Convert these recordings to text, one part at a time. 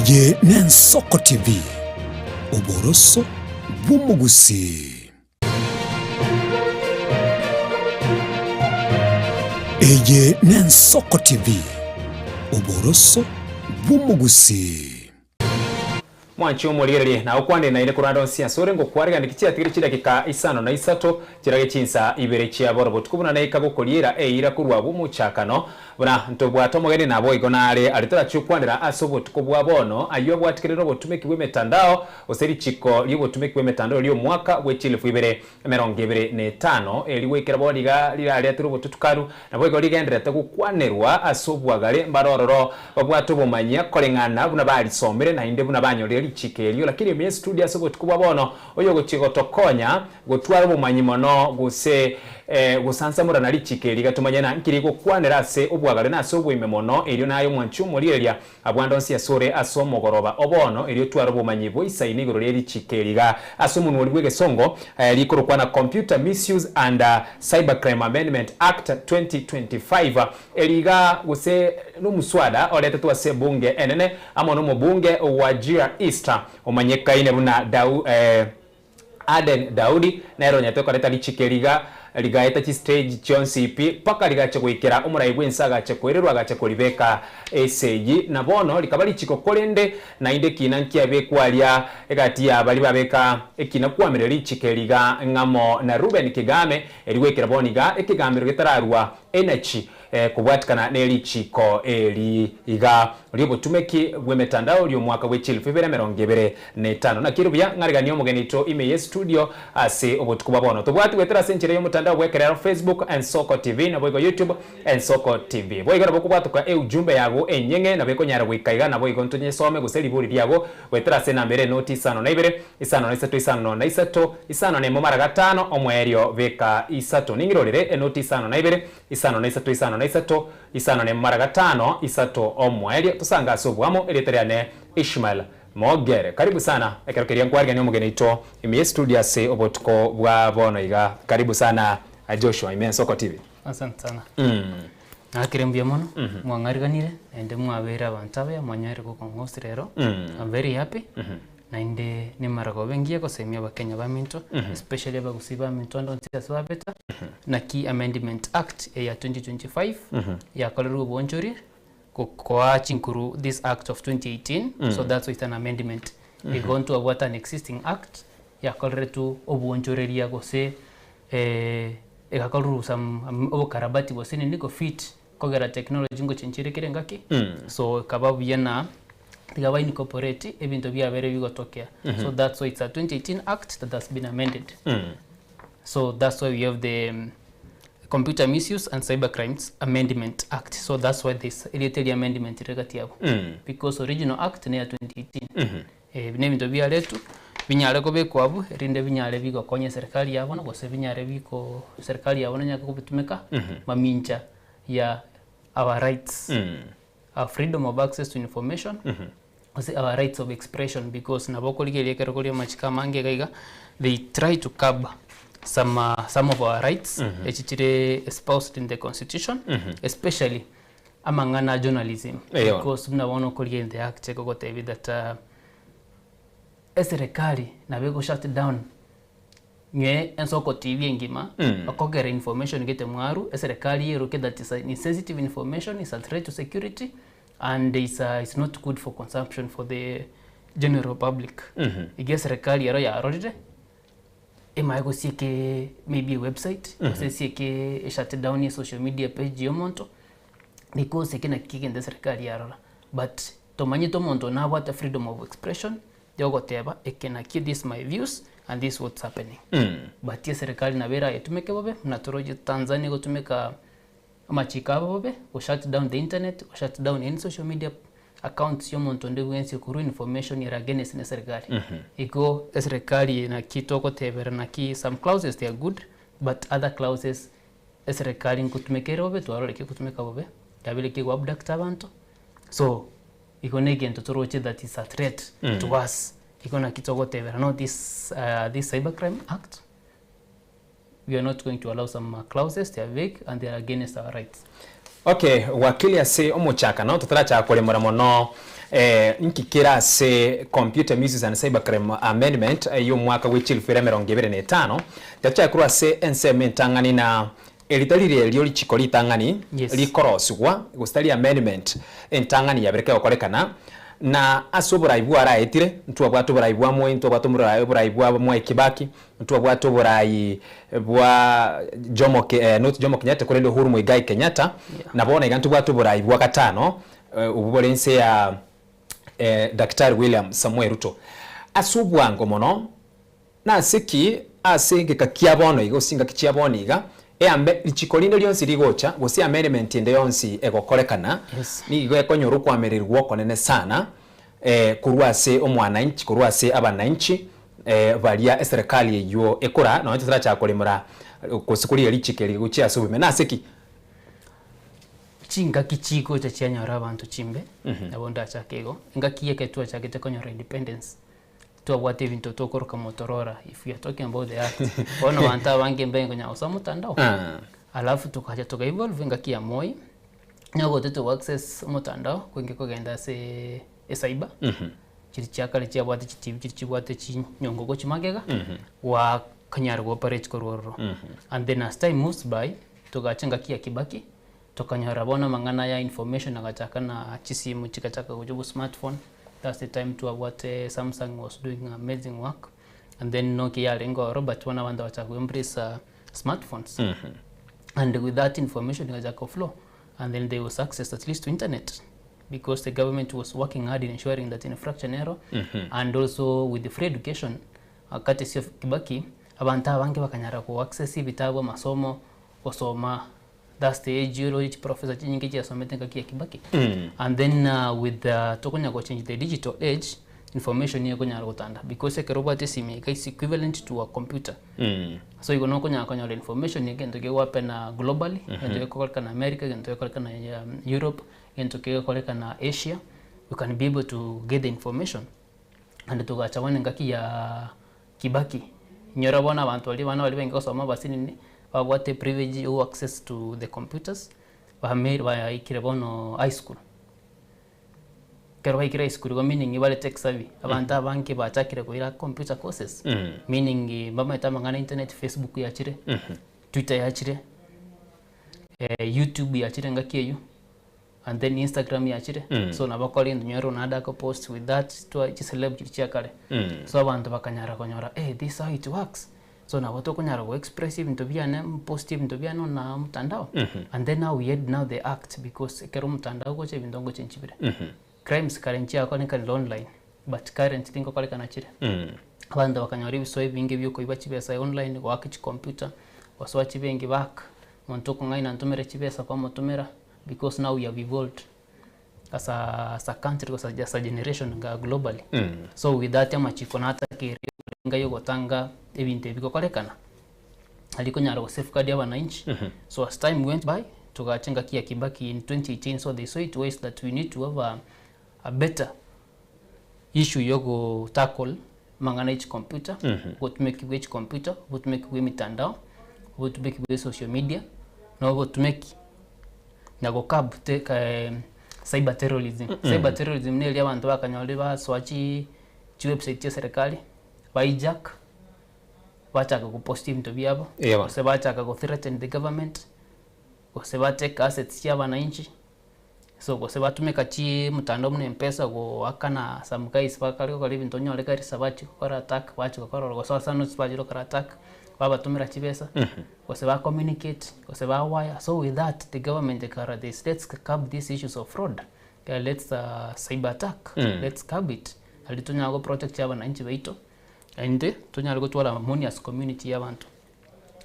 Eye ne Ensoko TV oboroso bw'umugusi. Eye ne Ensoko TV oboroso bw'umugusi. Mwanchi omulirire na ukwande na ile kurado nsia sore ngo kwariga ndikitia tigiri chidakika isano na isato kirage chinsa ibere chia borobo tukubuna na ikago kolira eira kurwa bumuchakano buna ntobwato mogeni nabo igonale alitora chukwandira asobo tukubwa bono ayo bwatikiriro botumeki bw'emetandao Richiko liyo botumeki bw'emetandao liyo mwaka w'echilifu ibere 2025 eliwekera bodiga lirali atiro botutukaru nabo igoligendera tegukwanerwa asobwagale mbarororo obwato bomanyia kolengana buna bali somere na inde buna banyorera Richiko liyo lakini mye studio asobo tukubwa bono oyo gochigotokonya gotwara bomanyi mono guse gusansamura na Richiko ligatumanya na nkiriko kwanera se obwagale na so bwime mono elio nayo mwanchumo lilia abwandonsi ya sore aso mogoroba obono elio twara bomanyi boisa inigoro lya Richiko liga aso munwo liwege songo likorokwa na Computer Misuse and Cybercrime Amendment Act 2025 eliga guse no muswada oleta twa se bunge enene amono mo bunge wa Jia Easter omanyeka ine buna Aden Daudi na eronya toko leta Richiko liga ligaeta chi stage John CP paka ligache kuikira umurayibwe nsaga che kwererwa gache kulibeka eseji na bono likabali Richiko kolende na inde kinankia bekwalia egati ya bali babeka ekina kwamere Richiko liga ngamo na Ruben Kigame eliwekera boniga ekigambiro getararwa energy kubwatikana ne Richiko liga libo tumeki bw'emetandao lyo mwaka w'echilifu 2025 na kirubya ngarigani omugenito ime studio ase obotukuba bono tobwati wetera senchire yo mutandao bwekerera Facebook Ensoko TV na bwego YouTube Ensoko TV bwego bokubwatuka ujumbe yago enyenge na beko nyara bwikaiga na bwego ntunye some guseli buri lyago wetera se nambere noti 52 isano ne momara gatano omwerio beka isato ningirorere enoti 52 isano ne momara gatano isato omwerio tusanga asobwamo eleteriane ISHMAEL MOGERE karibu sana ekerokeria nkwarga ni omugenito ime studio se obotko bwa bono iga karibu sana Joshua ime Ensoko TV. Asante sana. Nakirembia mono mwangariganire ende mwabera bantabe mwanyare ko kongosirero. I'm very happy. Na inde ni marago bengie ko semia bakenya ba minto especially abagusiba minto ndo ntia beta na key amendment act ya 2025 ya kaleru bonjori kwa chinkuru this act of 2018 so that's with an amendment we going to what an existing act ya kaleru obonjoreria go se ekakalu sam obokarabati bosini niko fit kogera technology ngo chinchire kirengaki so kababu yana tigawa incorporate ebintu bya bere bigotokea so that's why it's a 2018 act that has been amended so that's why we have the Computer Misuse and Cybercrimes Amendment Act so that's why this related amendment regati yabo because original act ne ya 2018 bintu bya letu binyale ko bekwabo rinde binyale bigo konye serikali yabo no gose binyale biko serikali yabo nyaka kubitumeka maminja ya our rights our freedom of access to information our rights of expression because naboko ligelekero kolyo machika mange gaiga they try to curb some of our rights echichire espoused in the constitution especially amangana journalism because mnawono kolye in the act ko gotevi that serikali nabego shut down nge Ensoko TV ngima akogera information gete mwaru serikali yeroke that is sensitive information is a threat to security and it's not good for consumption for the general public ige serikali yaro ya aroride emago sieke maybe website sieke shut down ya social media page yomonto because ekena kigende serikali yarora but tomanyi tomonto na what freedom of expression yogoteba ekena this my views and this what's happening but yes serikali na bera yetumeke bobe natoroje Tanzania gotumeka amachika bobe o shut down the internet o shut down any social media accounts yomonto ndewensi kuru information ya against na serikali iko serikali na kitoko tebera na ki some clauses they are good but other clauses serikali nkutumekera bobe twarore kutumeka bobe yabile ki abduct abantu so iko negento toroche that is a threat to us iko na kitoko tebera no this cybercrime act we are not going to allow some clauses they are vague and they are against our rights Okay, wakili ase omuchaka no tutaracha kulemora mono nkikira se Computer Misuse and Cybercrime Amendment yo mwaka w'ikilfire 2025 tacha kurwa se Ensemo ntangani na elitalire lyo Richiko litangani likoroswa gustali amendment ntangani yabereke okorekana na asobora ibwara etire ntwa bwato buraibwa mwe ntwa bwato buraibwa mwe Kibaki ntwa bwato burai bwa Jomo Kenyatta kurendo Uhuru Muigai Kenyatta na bona igantu bwato buraibwa katano ububolense ya Daktari William Samuel Ruto asubwango mono na siki asenge kakiabono igo singa kichiabono iga ambe Richiko lindo lyonsi ligocha gosi amendment ende yonsi egokorekana ni igo ekonyoro kwamerirwa konene sana kurwase omwananchi kurwase abananchi balia serikali eyo ekora no ntira cha kolemura kusikuri Richiko ligocha asubume na siki chinga kichiko cha chianyora abantu chimbe abonda chakego ngakiye ketua chakete konyora independence to what even to talk or Motorola if we are talking about the act ono wanta wange mbengo nya Omotandao alafu tukaja tuka evolve ngakia moi nyago teto access Omotandao kwenge kogenda se cyber chiri chakale chia bwate chitivi chiri chibwate chinyongo go chimagega wa kanyar go operate kororo and then as time moves by tukachenga kia Kibaki tukanyara bona mangana ya information agachaka na chisimu chikachaka kujubu smartphone. That's the time to what Samsung was doing amazing work, and then Nokia lengo Robert wana wanda wachaku embrace smartphones and with that information agachaka flow and then they was access at least to internet because the government was working hard in ensuring that infrastructure narrow and also with the free education courtesy of Kibaki abantu abange bakanyara ku access ibitabo masomo osoma. That's the age which Professor Chinyingi asomete ngakia Kibaki and then with the tokonya go change the digital age information ye konya rotanda because robot simi is equivalent to a computer so you know konya information ye gento ke wapen globally gento ke kolka na America gento ke kolka na Europe gento ke kolka na Asia you can be able to get the information and to gacha wana ngakia Kibaki nyora bona abantu wali bengi osoma basini what the privilege or access to the computers were made by Ikirebono high school. Kerwa high school meaning ibale tech savvy. Abanta banki ba chakire ko ira computer courses. Meaning bama itamangana internet, Facebook ya chire, Twitter ya chire, YouTube ya chire ngakiyo, and then Instagram ya chire. So nabakole ndonyoro nada ko post with that to celebrity chakale. So abantu bakanyara konyora, this is how it works. So now what okonyara go expressive into biana positive into biana na mtandao and then now we had now the act because kero mtandao go che bindongo chenchibire crimes currently akone kan online but current tingo kale kana chire abanda bakanyori bisoye binge byuko ibachibesa online go akichi computer waswachi bengi back montoko ngaina ntomere chibesa kwa motomera because now we have evolved as a country as a generation globally so with that amachikonata kiri ngayo gotanga ebinte bikokolekana aliko nyara go safeguard abananchi so as time went by tukachenga kia Kibaki in 2018 so they saw it ways that we need to have a better issue yogo tackle mangana each computer what make which computer what make we mitandao what make we social media no what make nago cab take cyber terrorism ne ile abantu bakanyole ba swachi website ya serikali hijack wachaka ku positive to biabo se wachaka ku threaten the government se take assets ya wananchi so se batumeka chi mtandao mne mpesa go akana some guys bakali ko live ntonyo le kari sabachi ko attack wachi ko ro so sanu spaji ro attack baba tumira chibesa se ba communicate se ba wire so with that the government kara this let's curb these issues of fraud let's cyber attack let's curb it alitonya go protect ya wananchi baito and tunyara go twala harmonious community yabantu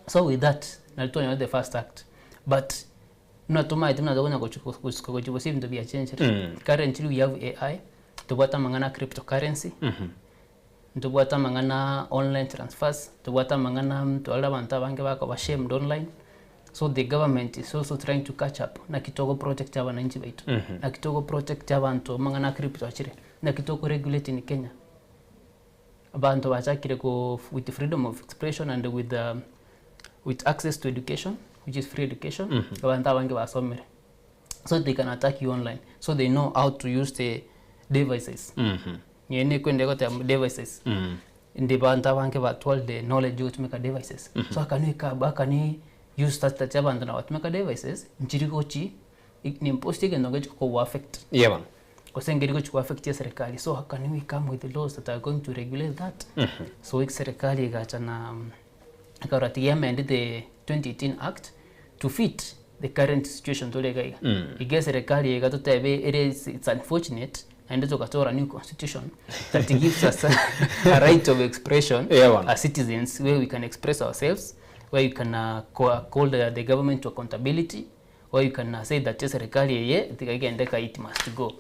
so with that nalitonya the first act but natuma itemna dogonya go chibusi ndo bia change currently we have AI tubata mangana cryptocurrency tubata mangana online transfers tubata mangana mtu ala banta bange bako ba shamed online so the government is also trying to catch up na kitogo protect abananchi baitu na kitogo protect abantu mangana crypto achire na kitogo regulate in Kenya abantu bachakire go with the freedom of expression and with access to education which is free education abantu abange basomere so they can attack you online. So they know how to use the devices. Yene kwende kote devices. Indi banta banke batwal the knowledge you to make devices. So akani use that abantu na watu make devices. Nchirikochi ni imposti kendoge ko affect. Yeah man. Osengeri ko affect ya serikali. So akani we come with the laws that are going to regulate that. So serikali igachana akarati amended the 2018 Act to fit the current situation to lega. Ige serikali igatotebe it's unfortunate and to got a new constitution that gives us a right of expression as citizens, where we can express ourselves, where you can call the government to accountability, or you can say that serikali it must go.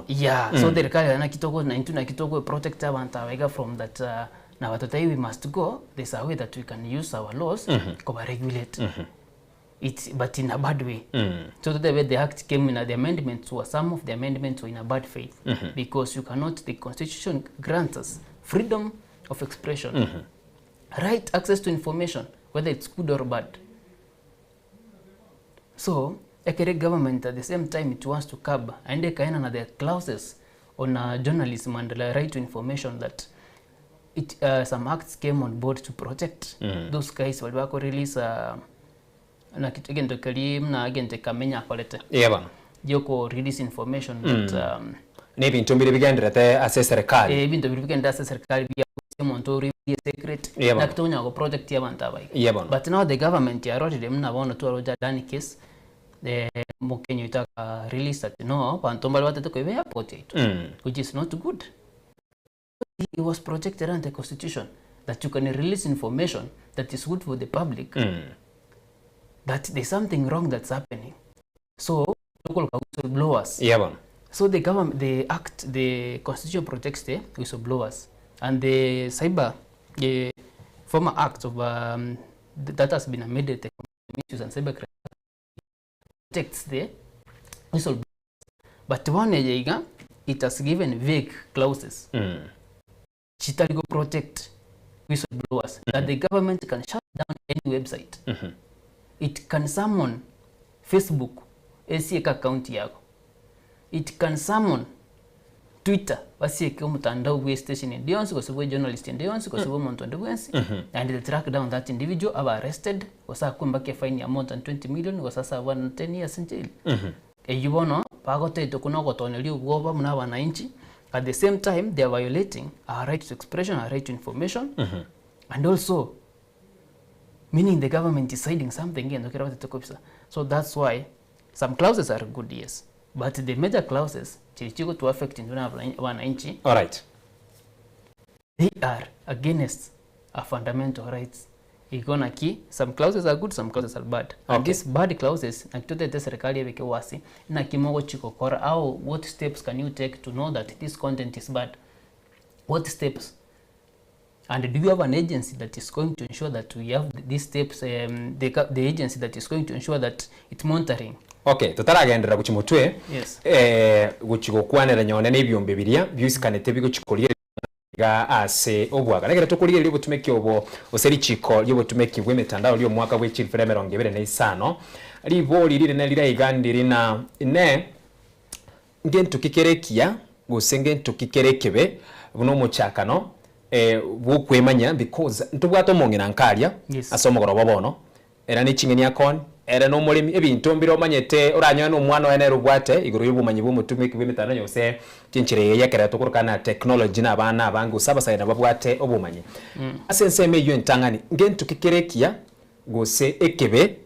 Yeah, so the serikali na kitoko protect abantu from that. Now today we must go. There's a way that we can use our laws to regulate. But in a bad way. So the way the act came in, the amendments were, some of the amendments were in a bad faith, because you cannot, the constitution grants us freedom of expression, right access to information, whether it's good or bad. So a government at the same time it wants to curb and they can another clauses on journalism and the right to information that some acts came on board to protect those guys who were release na kitu gendo kalim na agente kamenya kolete yoko release information that ne bintu mbiri bigendera te assess serikali bintu mbiri bigendera assess serikali bya montori bya secret na kitonya go project ya bantabai but now the government ya already mna bono to roja dani case the mokenyo itaka release that no bantombali watete ko ibe airport which is not good. It was protected under the constitution that you can release information that is good for the public. That there's something wrong that's happening. So local whistleblowers. So the government, the act, the constitution protects the whistleblowers, and the the former act of that has been amended, the issues and cyber crime protects the whistleblowers. But one it has given vague clauses. Chitaligo protect whistleblowers that the government can shut down any website. It can summon Facebook, ACK account yako. It can summon Twitter, wasieke Omotandao we station in Dionsi kwa journalist in Dionsi kwa sababu Omotandao and they track down that individual, aba arrested, wasa kumbake fine ya more than 20 million, wasa 10 years in jail. Yubono, pagote itokuno kotoneli ugoba muna wananchi. At the same time, they are violating our right to expression, our right to information, and also meaning the government is hiding something in the. So that's why some clauses are good, yes, but the major clauses Richiko to affect in one inch. All right. They are against our fundamental rights. Igona key, some clauses are good, some clauses are bad. And these bad clauses, nakitote te serikali yake wasi na kimogo chiko kora au what steps can you take to know that this content is bad? What steps? And do you have an agency that is going to ensure that we have these steps, the agency that is going to ensure that it's monitoring? Okay, tutaragendera kuchimutwe. Yes. Guchiko kwanera nyone nebyombe biria byusikanete biguchikolie ga ase obwaga negera tukulie libo tumeki obo Richiko libo tumeki bwe mitandao lyo mwaka bwe chief remeronge bere neisano libo lirire na lira igandiri na ne ngentu kikerekia gusenge ntukikerekebe buno muchakano bukwemanya because ntubwato mongena nkalya asomogoro babono era ni chingeni akon era no mulimi ebintu mbiro manyete oranyo no mwana wene rubwate iguru yubumanyi bumutumiki bw'emitandao yose tinchire yakera tukurukana technology na bana abangu sabasayina babwate obumanyi Ensemo yo ntangani ngentu kikerekia gose ekebe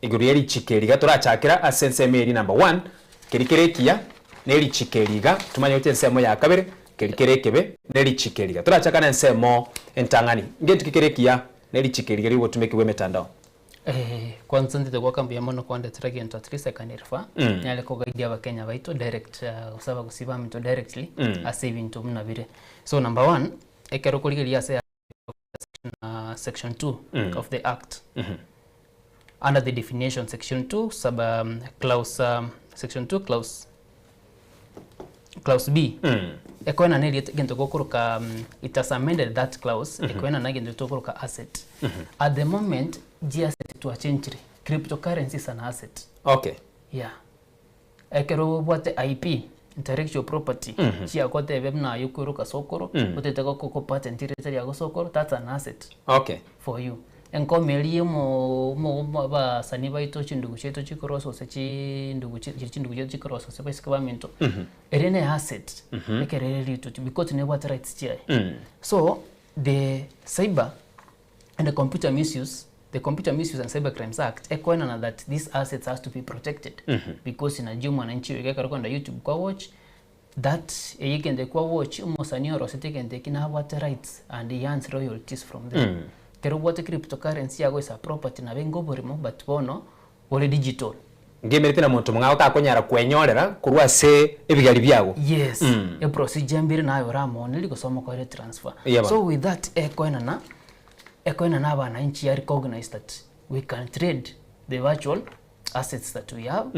iguru yeri chikeriga turachakira Ensemo eri number 1 kerikerekia neri chikeriga tumanye ote Ensemo ya kabere kerikerekebe neri chikeriga turachakana Ensemo entangani ngentu kikerekia neri chikeriga libo tumeki bw'emitandao. Kwanza ndite kwa kambi ya mono kwa ndetrage into 3 second irfa nyale ko gaidia ba Kenya baito direct usaba kusiba mito directly asave into mnabire. So number 1 ekero kuligelia section 2 of the act under the definition section 2 sub clause section 2 clause B ekona neli gento gokuruka it has amended that clause ekona na gento gokuruka asset at the moment asset to a change cryptocurrency is an asset. Okay. Yeah. Ekero bwate IP, intellectual property. Chia kote web na yukuru kasokoro, utete ko patent territory ya sokoro, that's an asset. Okay. For you. Enko meli mo ba saniba ito chindugu cheto chikoroso se chindugu cheto chikoroso se basikaba minto. Erene asset. Ekerere to because ne what rights chia. So the cyber and the Computer Misuse and Cyber Crimes Act equates that these assets has to be protected because in a jumwa na nchi weka kwenda YouTube kwa watch that yikende kwa watch umosanioro setekende kina what rights and he earns royalties from them. Kero what cryptocurrency yago is a property na bengo borimo but bono ole digital. Ngemerete na muntu mwa utakonyara kwenyorera kurwa se ebigali byago. Yes. A procedure mbiri nayo ramo nili kusoma kwa transfer. So with that ekwena na bana nchi ya recognize that we can trade the virtual assets that we have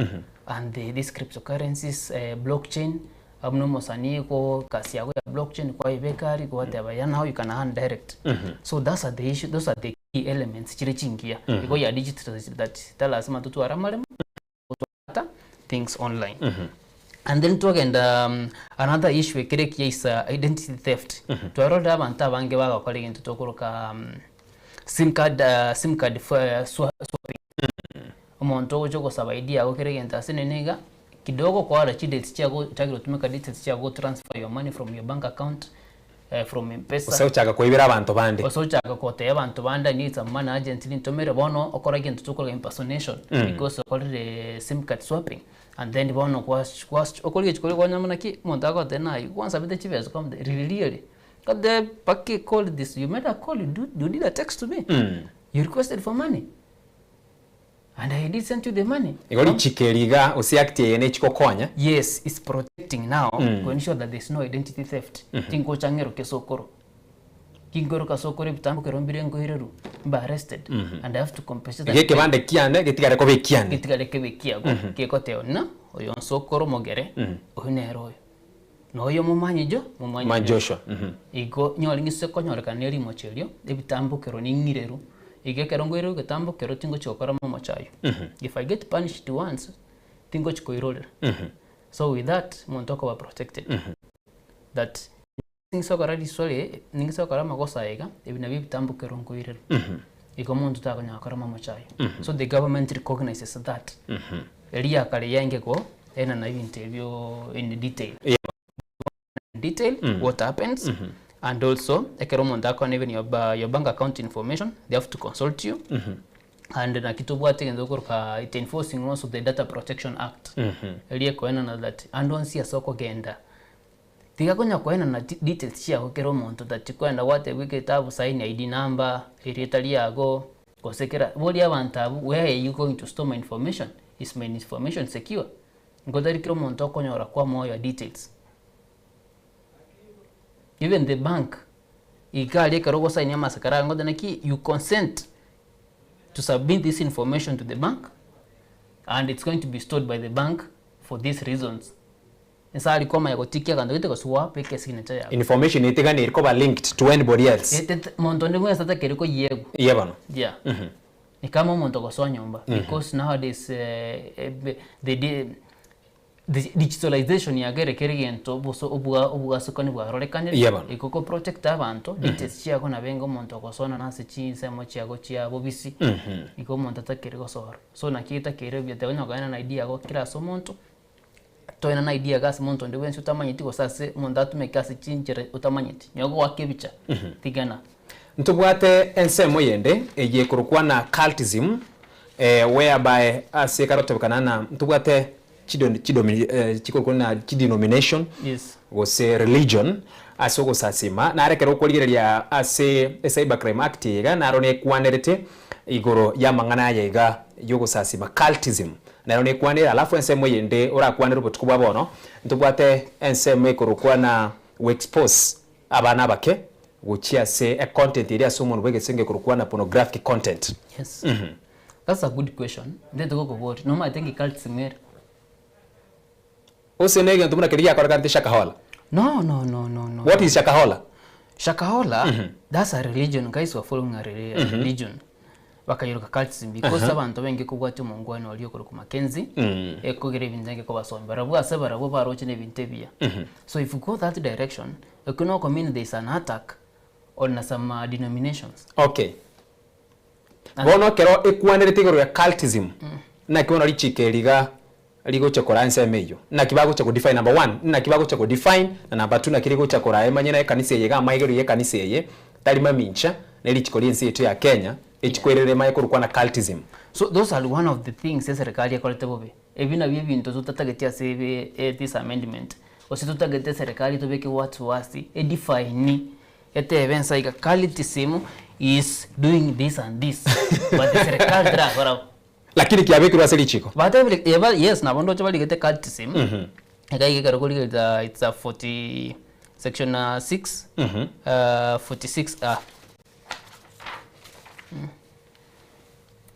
and these cryptocurrencies blockchain abnormal sani ko kasi ya blockchain kwa ibekari kwa whatever ya now you can earn direct. So those are the key elements chire chingia because ya digital that tell us matutu aramale things online. And then to again another issue kireki is identity theft. To aroda abantu abange baga kole into tokoroka SIM card swapping. Umuntu ojo kusabaidia okireki into asinenega kidogo kwa wala details chako tagiro tumeka details chako transfer your money from your bank account from M-Pesa. Osauchaka kuibira abantu bande. Osauchaka kote abantu bande needs a money agent ntomere bono okora kintu tukora impersonation because okora the SIM card swapping. And then bono kwa okoli chikoli kwa nyamana ki montago tena once abite chivezo come really got the paki call this you made a call you did a text to me you requested for money and I did send you the money igoli chikeliga usiactie ene chikokonya. Yes, it's protecting now to ensure that there's no identity theft. Tingo changero kesokoro kingoro kasokoro bitambo kerombire ngoireru ba arrested and I have to compensate Geke bande kiane getigare ko bekiane getigare ke bekiago kekote ona oyo sokoro mogere ohinero no oyo mumanyi Joshua igo nyolingi konyora kaneri mocherio ebitambo kero ningireru ige kerongoireru getambo kero tingo chokora mochayo. If I get punished once tingo chikoirolera. So with that montoko wa protected that ningisokora disole ningisokora makosa ega ebina bitambo kerongoireru iko muntu takonyakora mochayo. So the government recognizes that elia kale yange ko ena na interview in detail what happens and also ekeromonda kon even your bank account information they have to consult you and na kitobwate ngendo korka it enforcing also the Data Protection Act elia ko ena na that and once ya soko genda tigakonya ko ena na details cia keromonto that kwenda wate wike tabu sign ID number iretali yago kosekera bodi abantu where are you going to store my information is my information secure ngodari keromonto konyora kwa moyo details. Even the bank ikali karogo sign ya masakara ngodana ki you consent to submit this information to the bank and it's going to be stored by the bank for these reasons. Nsali koma yako tikia kando kite koswa peke signature yako. Information itegane irikoba linked to anybody else. Monto ndimo yasata keriko yego. Yebano. Yeah. Ni kama monto koswa nyumba because nowadays the digitalization ya gere kerigento boso obuga sokoni bwa rolekanire ikoko protect abantu details chiako na bengo monto kosona nase chinsemo chiago chia bobisi iko monto takere soro so na kita kere bya tawanya kana na idea go kira so monto to ina na idea gas monto ndi wensi utamanyiti ko sase monto atumekasi chinchere utamanyiti nyogo wakebicha tigana ntubwate ensemo yende eje kurukwa na cultism whereby asekarotabukana na ntubwate denomination yes was a religion asoko sasima na arekero koligereria ase cyber crime act yega narone kwanerete igoro ya mangana yega yogo sasima cultism narone kwanera alafu ensemo yende ora kwanera butukubwa bono ntubwate ensemo ikorokwa na we expose abana bake guchia se a content area someone wege senge korokwa na pornographic content. Yes. That's a good question. Ndete go about no I think cultism here. Usenege ntumuna kiriya kwa kanti shakahola. No. What is shakahola? Shakahola, that's a religion. Guys who are following a religion. bakayiruka cultism because abantu bengi kubwati omongwano oli okuru ku Mackenzie ekogere ebintu ko basomba barabwase barabo baroche nebintu ebia. So if you go that direction, you can also mean there is an attack on some denominations. Okay. Bono kero ekwanderete igoro ya cultism na kibono Richiko ligo chakora Ensemo eyo na kibago cha define number 1 na kibago cha define na number 2 na kirigo chakora emanyana kanisa yega amayigero ye kanisa ye talima mincha na Richiko liensi yetu ya Kenya ekikwerere mayeko kwa na cultism. So those are one of the things serikali yakolete bobe ebina bibintu tutatagetia save this amendment ositutagete serikali tobeke watu wasi define ete evensa ika cultism is doing this and this but the serikali dra for lakini kiabekirwa Richiko bata yes na bondo chabali gete cultism ekai karokoli it's a 40 section 6 46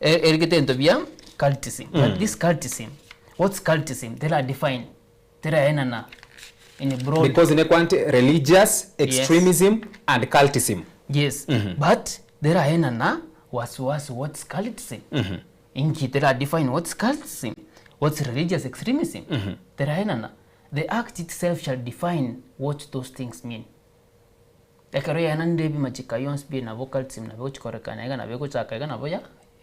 erigete entobia cultism but this cultism, what's cultism? They are defined there are enana in a broad because in a quantity religious extremism and cultism. Yes, but there are enana what's cultism? Inki there are defined what's cultism, what's religious extremism. There are enana. The act itself shall define what those things mean. Ekaroya nandebi machika yons be na cultism na vochikorekana ega na veko chaka ega na voya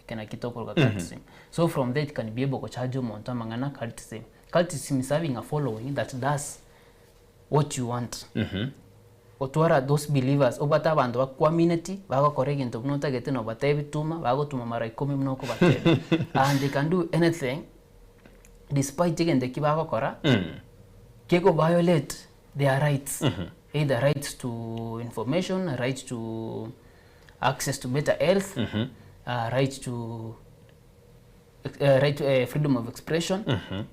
kana kitoko kwa cultism. So from that can be able to charge monta mangana cultism. Cultism is having a following that does what you want. Otwara those believers obata bantu bakwa community bako korege into mnota gete no batebi tuma bako tuma mara 10 mnoko batebi and they can do anything despite taking the kibako kora keko violate their rights, either rights to information, rights to access to better health, right to freedom of expression.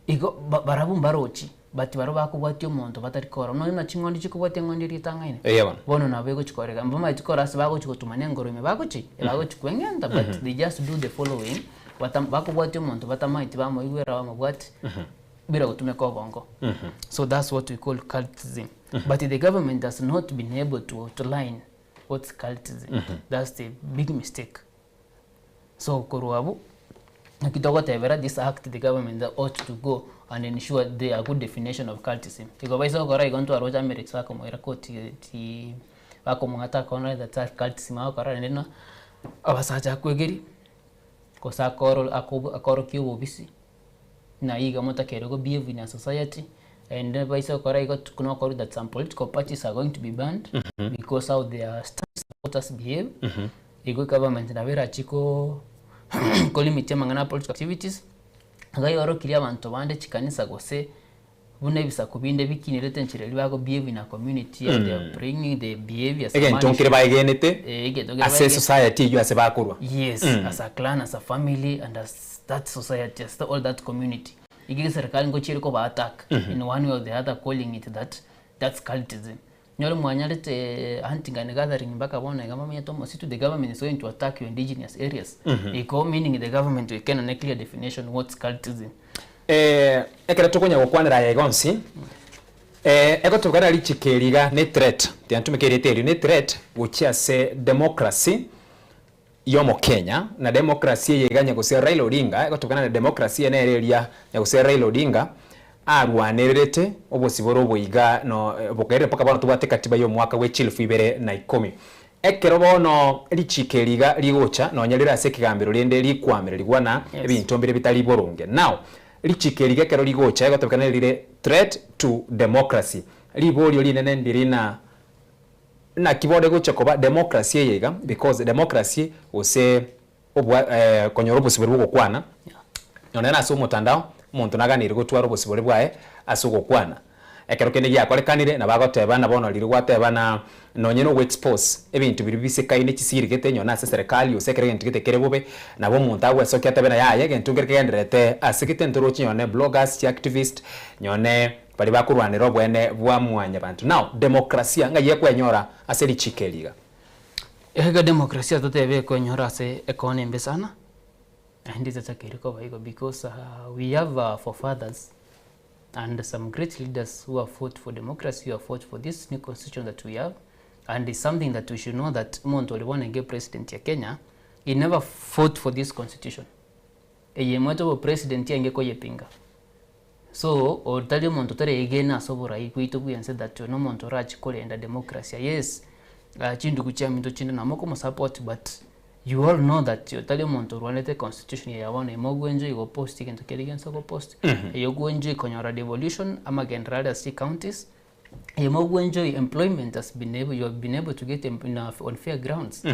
Igo barabu barochi but baroba ko watyo monto batari kora no na chingondi chiko watyo ngondi ritanga ine bono na bego chikorega mboma chikora sibago chiko tumane ngoro me bago chi bago chikwengenda but they just do the following batam bako watyo monto batamaiti bamo igwera bamo bwati bira utumeko bongo. So that's what we call cultism. But the government has not been able to outline what's cultism. That's the big mistake. So Koruabu, this act the government that ought to go and ensure there a good definition of cultism. Because by so Korai going to a Roger Merrick's Wakomoti Wakomata Conrad that cultism and Abasaja Quigiri Kosa Coral Akoro Kibisi. Na iga mota kerego behave in a society and by so Korai got to know that some political parties are going to be banned because how their supporters behave. Ego government na vera chiko kolimite mangana political activities ngai oro kilia bantu bande chikanisa gose bune bisa kubinde bikinirete nchireli bago behave in a community and they are bringing the behaviors again tonkire bagenete as a society you as bakurwa yes as a clan, as a family and as that society, as all that community igige serikali ngo chiriko ba attack in one way or the other calling it that's cultism. Nyolo mwanyalete hunting and gathering mbaka bona ngama mnyatomo situ the government is going to attack your indigenous areas. Iko meaning the government we can a clear definition what's cultism. Ekera tokonya gokwanira ya igonsi ego tugara Richiko ne threat tiantumekerete ne threat gochia se democracy yomo Kenya na democracy yeganya gose Raila Odinga ego tugana na democracy na ereria ya gose Raila Odinga arwanerete obosiboro boiga no bokere paka bana tubate katiba yo mwaka we 2010 ekero bono Richiko ligocha no nyalira se kigambiro lende likwamira ligwana ebintu mbere bitali boronge now Richiko ekero ligocha ego tokana lire threat to democracy libolyo linene ndirina na kibode gocha koba democracy yega because democracy ose obwa konyoro bosiboro bokwana nonena so Omotandao muntu naganire gutwara obosibore bwae asugokwana ekero kene yakorekanire na bagoteba na bono liri gwateba na nonye no expose ebintu biri bisekaine kisirigete nyona se serikali osekere ntigete kerebobe na bo muntu agwe sokia tebe na yaye gentungere kenderete asikite ndoro chinyone bloggers activist nyone bali bakurwanira obwene bwa mwanya bantu now demokrasia nga yekwenyora ase Richiko ega demokrasia totebe kwenyora ase ekonembe sana. And it's a Kiriko because we have forefathers and some great leaders who have fought for democracy, who have fought for this new constitution that we have. And it's something that we should know that Monto want to get president of Kenya. he never fought for this constitution. Eyemo to president yangeko yepinga. So otali monto tare egena sobora ikuito bu and said that no monto rach kole and democracy. Yes, chindu kuchami to chinda namoko mo support, but you all know that otali monto rwanete constitution ya wana emogo enjoy go post against keligenso go post. Yogo enjoy konyora devolution ama gendrada C counties. Emogo enjoy employment has been able, you have been able to get on fair grounds.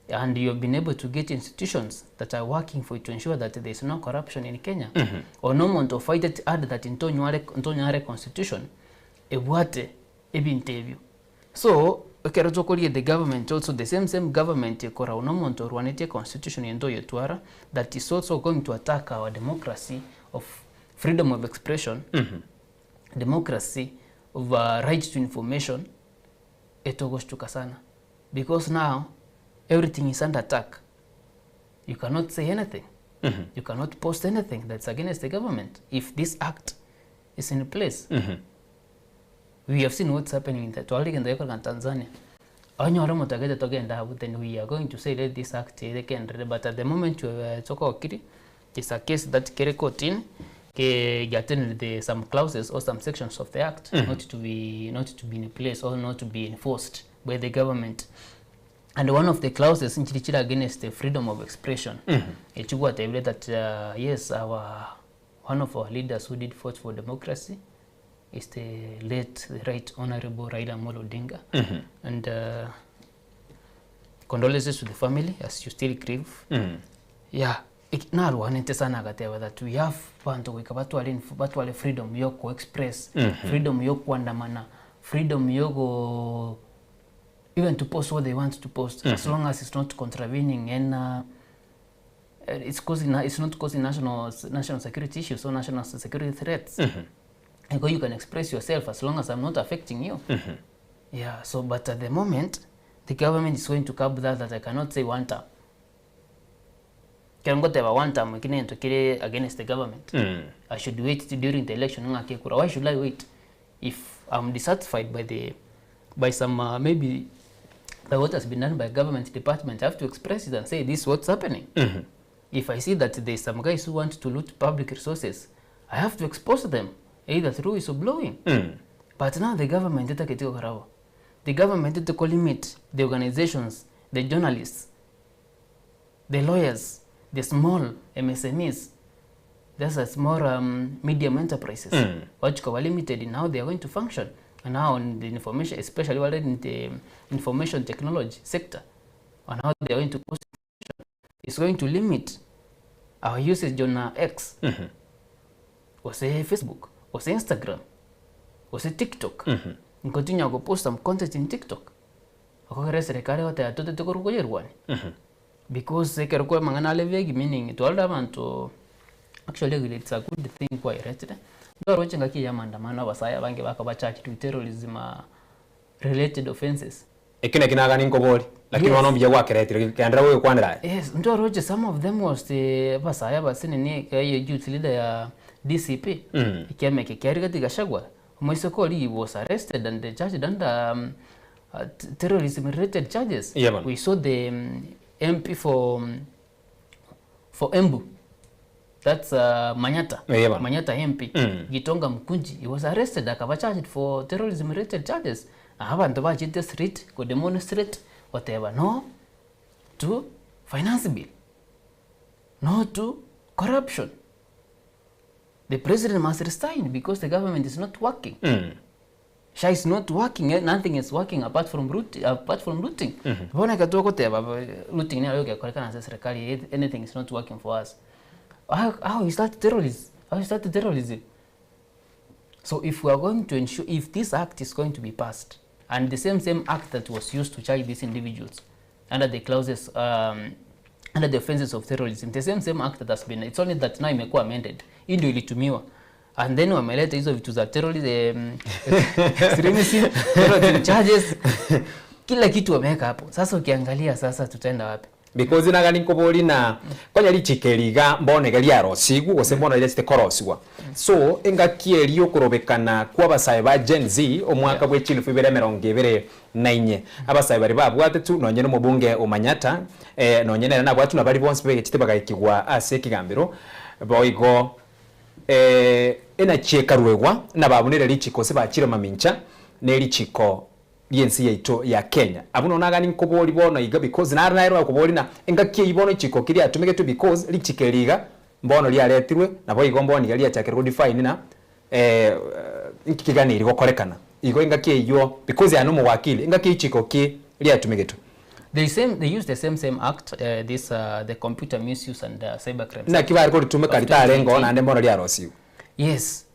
And you have been able to get institutions that are working for you to ensure that there is no corruption in Kenya. Or no one to fight it, add that in Tonyare constitution, ebwate ebinterview. So, the government also, the same government, no one to run a constitution in Toyotwara that is also going to attack our democracy of freedom of expression, democracy of right to information, etogos tukasana. Because now, everything is under attack. You cannot say anything. You cannot post anything that's against the government if this act is in place. We have seen what's happening in Tanzania. Then we are going to say that this act but at the moment it's a case that getting some clauses or some sections of the act not to be in place or not to be enforced by the government. And one of the clauses in Chirichira against the freedom of expression, that yes, one of our leaders who did fight for democracy is the late, Right Honorable Raila Amolo Odinga. And condolences to the family as you still grieve. Yeah, that we have freedom yoko express, freedom yoko andamana, freedom yoko even to post what they want to post, as long as it's not contravening and it's not causing national security issues or national security threats. And you can express yourself as long as I'm not affecting you. Yeah. So, but at the moment, the government is going to curb that I cannot say one term. Can go to one term against the government. I should wait during the election. Why should I wait? If I'm dissatisfied by some maybe by what has been done by government department, I have to express it and say this is what's happening. If I see that there's some guys who want to loot public resources, I have to expose them, either through whistleblowing. But now the government to limit the organizations, the journalists, the lawyers, the small MSMEs, there's a small medium enterprises, which are limited in how they are going to function. And now on the information, especially in the information technology sector, on how they are going to post information, it's going to limit our usage on X, or say Facebook, or say Instagram, or say TikTok. And continue to post some content in TikTok. Because meaning to all them to actually it's a good thing quite right. Terrorism related offenses. Yes, some of them was the youth leader DCP. He was arrested and the judge done terrorism related charges. We saw the MP for Embu. That's Manyata. Manyata MP. Gitonga Mkunji. He was arrested. Akaba charged for terrorism related charges. I haven't watched the street, go demonstrate, whatever. No to finance bill. No to corruption. The president must resign because the government is not working. Sha is not working. Nothing is working apart from looting. Anything is not working for us. How is that terrorism? How is that terrorism? So if we are going to ensure, if this act is going to be passed, and the same act that was used to charge these individuals under the clauses, under the offenses of terrorism, the same act that has been, it's only that now imekuwa amended, ndio ilitumiwa. And then wameleta hizo vitu za terrorism, extremism, terrorism charges, kila kitu wameweka hapo. Sasa ukiangalia sasa tutaenda wapi? because nagani nkoboli na konya lichikeliga mbone gali arosigu gose mbona ile koroswa so engakieli okorobekana kwa basaye ba Gen Z omwaka bwe 2024 abasaye bari babwate tu nonyene mubunge omanyata nonyene na bwatu nabali bonse be kitebaka ikigwa ase kigambiro boigo ena chekarwegwa na babunire Richiko se bakire mamincha ne Richiko yensi yaito ya Kenya abuno nagani nkoboli bono iga because nairo akoboli na engakie ibono Richiko kiri atumike tu because lichikeliga mbono liaretirwe nabo igo mboni gali achakirwo define na ikiganiri gokorekana igo engakie iyo because ya no wakili engakie Richiko ki liatumike tu they use the same act the computer misuse and cybercrime na kiba ariko litumika litarengo na mbono liarosiu. Yes.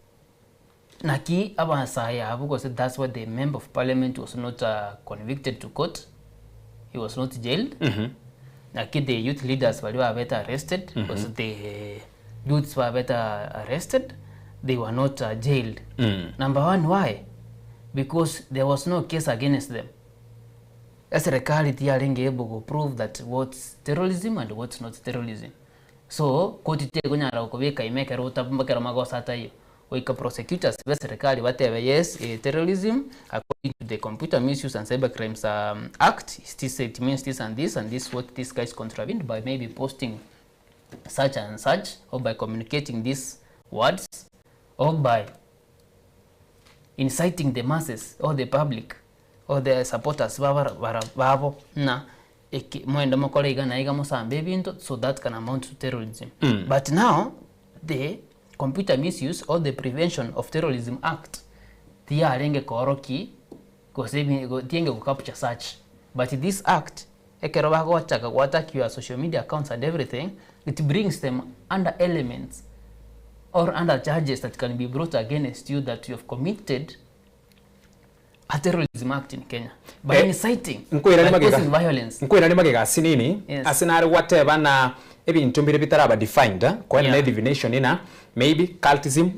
Naki abasaya because that's what the member of parliament was not convicted to court. He was not jailed. Naki the youth leaders were better arrested because the youths were better arrested. They were not jailed. Number one, why? Because there was no case against them. As a reality, are able to prove that what's terrorism and what's not terrorism. So, koti te kunyara ukobeka imeka rota mbakera magosa hata hiyo. Wika prosecutors wa serikali whatever yes terrorism according to the Computer Misuse and Cybercrimes Act it means this and this what this guys contravened by maybe posting such and such or by communicating these words or by inciting the masses or the public or the supporters babo na mwenda mokole igana iga musambe bintu so that can amount to terrorism. But now the Computer Misuse or the Prevention of Terrorism Act tiarenge koroki tienge kukapture such, but this act ekeroba gochaka attack your social media accounts and everything, it brings them under elements or under charges that can be brought against you that you have committed a terrorism act in Kenya by inciting by causing violence. Nkwira magega sinini asinari whatever na ebintu mbire bitaraba defined kwa na definition ina maybe cultism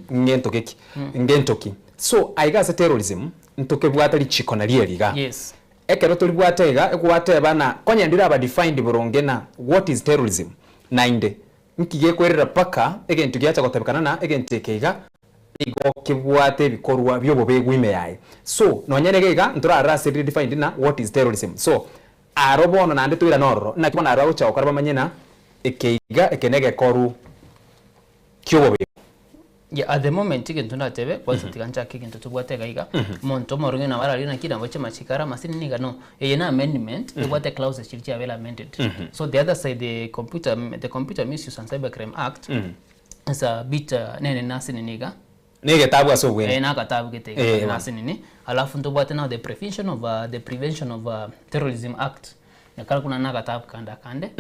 ngentoki so aiga terrorism ntoke bwata Richiko na lieriga yes ekero tuli bwata ega ekwate bana konya ndira ba defined burongena what is terrorism nainde nkige kwerera paka egentu giacha gotebekana na egentekeiga igo kibwate bikorwa byobo begwime yae so nonyene gega ntura rase defined na what is terrorism so arobono nande tuira norro na kibona arawo cha okarba manyena ekeiga ekenege koru kyobo. Yeah, at the moment ikintu natebe kwasa tigancha kikintu tubwate gaiga monto morunge na barali na kida mbache machikara masini niga no na amendment tubwate clauses chilchi avela amended. So the other side the Computer Misuse and Cybercrime Act is a bit nene nasini niga nege tabu aso gwe na katabu gete nasini ni alafu tubwate now the Prevention of Terrorism Act yakala kuna na katabu kande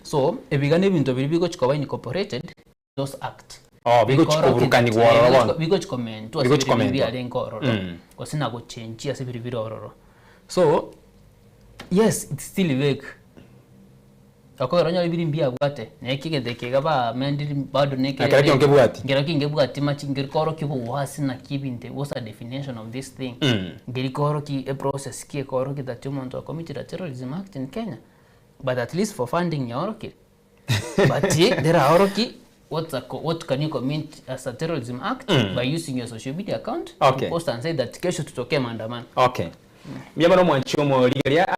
so ebigane bintu bibiko chikoba incorporated those act bigo chikoburukani gworo bigo chikomento asibiri alengo ororo kosina go change asibiri ororo so yes it's still vague akoronyo ibiri mbia bwate nekige dekega ba mendiri bado neke ngeraki ngebwati machingir koro kibu wasi na kibinte what's the definition of this thing ngiri koro ki a process ki koro ki that you to committed a terrorism act in Kenya but at least for funding yoroki but there are oroki what can you commit as a terrorism act by using your social media account to post and say that kesho tutoke maandamano. Okay. Myabano mwanchomo ligalia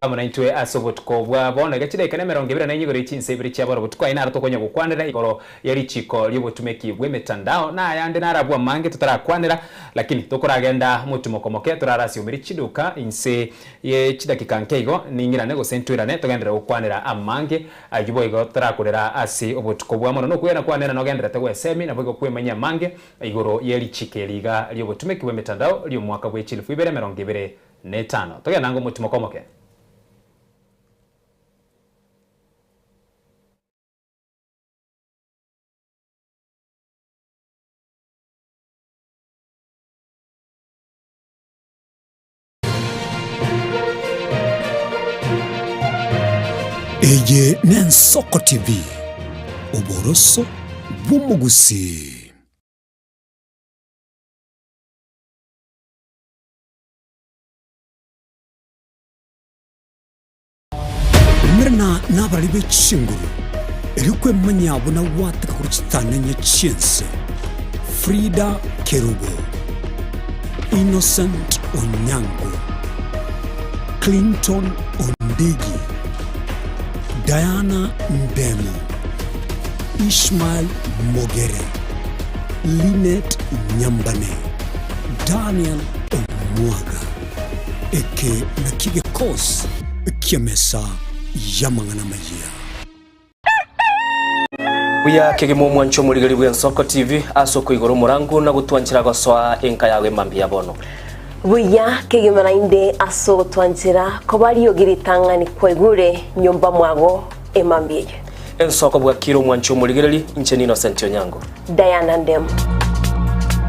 kama naitwe asobotko bona gachida ikane merongebera nanyigo rechinse biri cyabara butwa inara tokonya gukwanira igoro yari Richiko libo tumeki Omotandao na yande narabwa mange tutarakwanira lakini tokoragenda mutumokomoke turarasi umiri chiduka inse ye chidakika nkeigo ningira nego sentuirane togendera gukwanira amange ajubo igo turakorera asi obutko bwamono no kuyena kwanira no gendera tegwe semi na bwo kwemanya mange igoro yari Richiko liga libo tumeki Omotandao liyo mwaka bwe 2025 togenda ngo mutumokomoke. Eye Ensemo TV oboroso bw'umugusi. abana n'abari b'ekinguru erikwe manyabo na wataka kuruchitanenya chiense Frida Kerubo, Innocent Onyango, Clinton Ondigi, Diana Ndemo, ISHMAEL MOGERE, Linet Nyambane, Daniel Omwaga, eke nakige kos kiamesa yamangana Amayia. Buya kegemo mwancho muligari bwa Ensoko TV asoko igoro murangu na gutwanchira goswa enka yawe mambi yabono. Buya kegema inde aso gutwanchira ko bari yogiritanga ni kwegure nyumba mwago emambiye. Ensoko bwa kiro mwancho muligari inche Innocent Onyango. Diana Ndemo.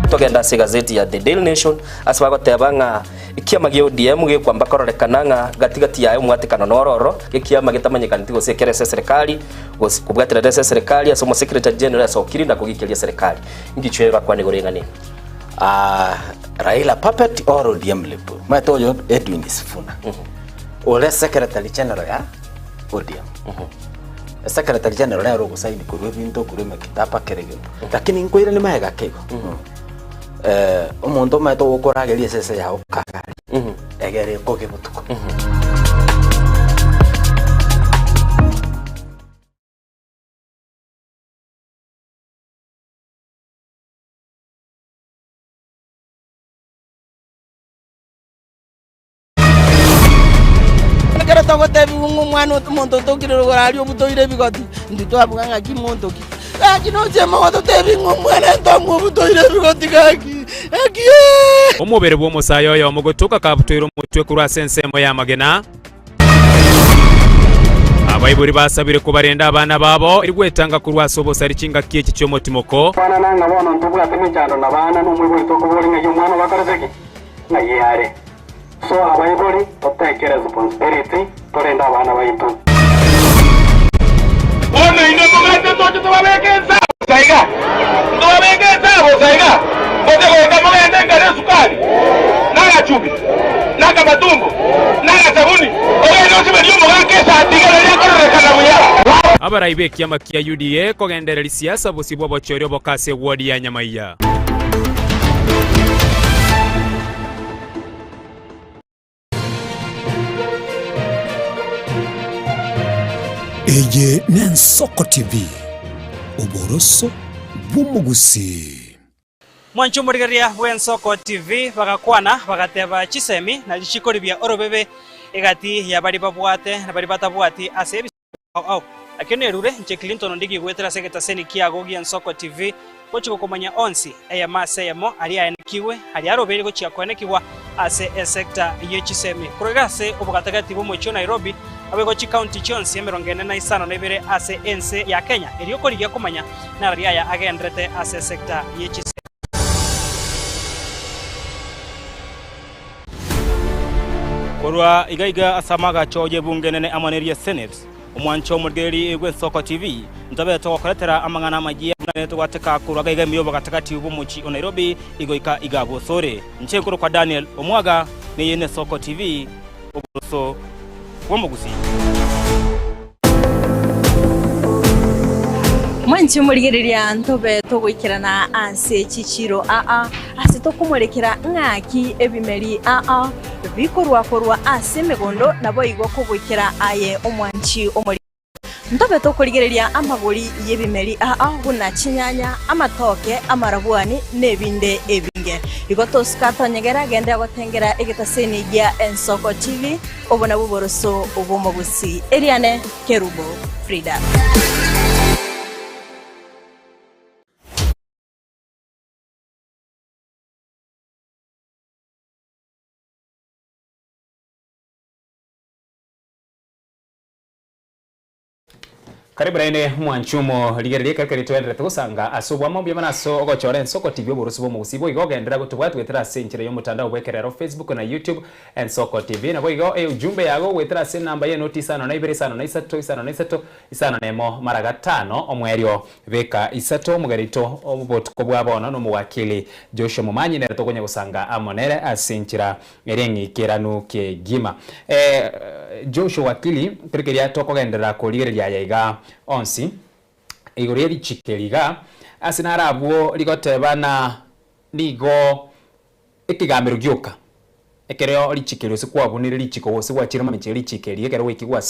Togenda se gazeti ya The Daily Nation asbago tebanga ikiama gyo DM gyo kwamba kororekananga gatigati yayo mwatikano nororo ikiama gitamanyikana tigo sekere serikali kubwatira serikali asomo secretary general asokirinda kugikiria serikali ngichwera kwa negorengane Raila puppet or ODM lepo matoyo Edwin Sifuna ole secretary general ya ODM secretary general ya rogo saini kurwe binto kurwe kitapa kerege lakini nkwira ni mahega kego umuntu mato gukorageria sese ya ukagari egere koge butuko kera tongo tebi umwana umuntu tokirero gorari obutoire bigoti nditwabuganga kimuntu ki akino chema wato tebi umwana ntomwe obutoire bigoti kaki omubere bw'omusayo oyo omugotuka kabutoire omutwe kurwa Ensemo ya magena abayiburi basabire kubarenda abana babo irigwetanga kurwa sobosa rikinga kieki cyomotimoko bana nanga bona ntubwa temejando na bana numwe bwito kubori nge umwana bakarezeki ngayare so abayiburi totekere responsibility torenda abana bayitu ona ine mugate tocho tubabekeza saiga bote ko mugate ngare sukari naga chubi naga matumbo naga sabuni oyo nsibe yo mugake sa tigala ya korekana buya abarayibe kiama kia UDA kogenderera siasa busibwa bochorio bokase wodi ya Amayia. Eye n'Ensoko TV uboroso bw'umugusi. Mwancho murigaria Ensoko TV bagakwana bagateba chisemi na Richiko libya orobebe egati ya bari babwate na bari batabwati asebi akene rure nche Clinton ndigi gwetera seketa seni kiago gi Ensoko TV kochiko komanya onsi Eyemo ali anikiwe ali arobere ko chiakwanekwa ase sector yechisemi kurigase obugatagati bo mocho Nairobi abego chi county chonsi emerongene na isano nebere ase ense ya Kenya erioko ligia komanya na riaya agendrete ase sector yechisemi. Korwa igaiga asamaga choje bungenene amaneria Senate omwancho murgeri Ensoko TV ntabe to koletera amangana magia na to wateka kurwa gaiga miyobo katakati ubumuchi Nairobi igoika igabo sore nchenkuru kwa Daniel Omwaga ni Ensoko TV obuso womugusi mwanchi murigereria ntobe to gwikirana ase chichiro ase to kumurekera ngaki ebimeri bikorwa ase megondo nabo igwa kubwikira aye omwanchi omuri ntobe to kurigereria amaguri yebimeri guna chinyanya amatoke amarabwani nebinde ebinge igoto skatonyegera gende gotengera egetaseni ya Ensoko TV obona buboroso obumogusi Eliane Kerubo Frida. Karibu raine mwanchumo ligererie kakari twendere tugusanga asubwa mombi manaso ogochora Ensoko TV oburusibo mu busibo igogendera gutubwa twetera senchire yo mutandao bwekerero Facebook na YouTube Ensoko TV na boigo ujumbe yago wetera sen namba ye notice ano na ibere sano na isato isano nemo maraga 5 omwerio beka isato mugarito obutuko bwabona no muwakili Joshua Momanyi nere tokonya gusanga amonere asenchira erengi keranu ke gima Joshua wakili kirikeria tokogendera ko ligereria yaiga onsi igori Richikeriga asinara abuo ligotebana nigo ekigambiro gyoka ekereo Richikeri sikwa bunire Richiko wose gwachira mamiche Richikeri ekero wikigwa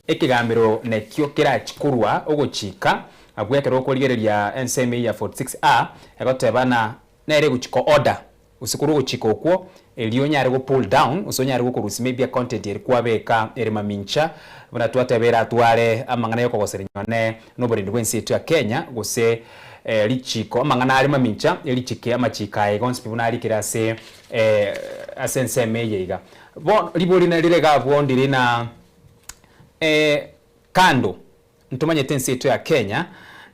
ekigambiro nekyo kira chikurwa ogochika abwekero okoligereria Ensemo ya 46A egotebana nere guchiko order usikuru guchika okwo elio nyare go pull down usonyare go kurusi maybe content eri kwabeka eri mamincha buna twatebera tware amangana yo kogoserinyone no burindi bwensi ya Kenya gose Richiko amangana ari mamincha Richike amachika egonsi buna ari kirase Ensemo yiga bon libori na rirega bwondiri na kando ntumanye tensi ya Kenya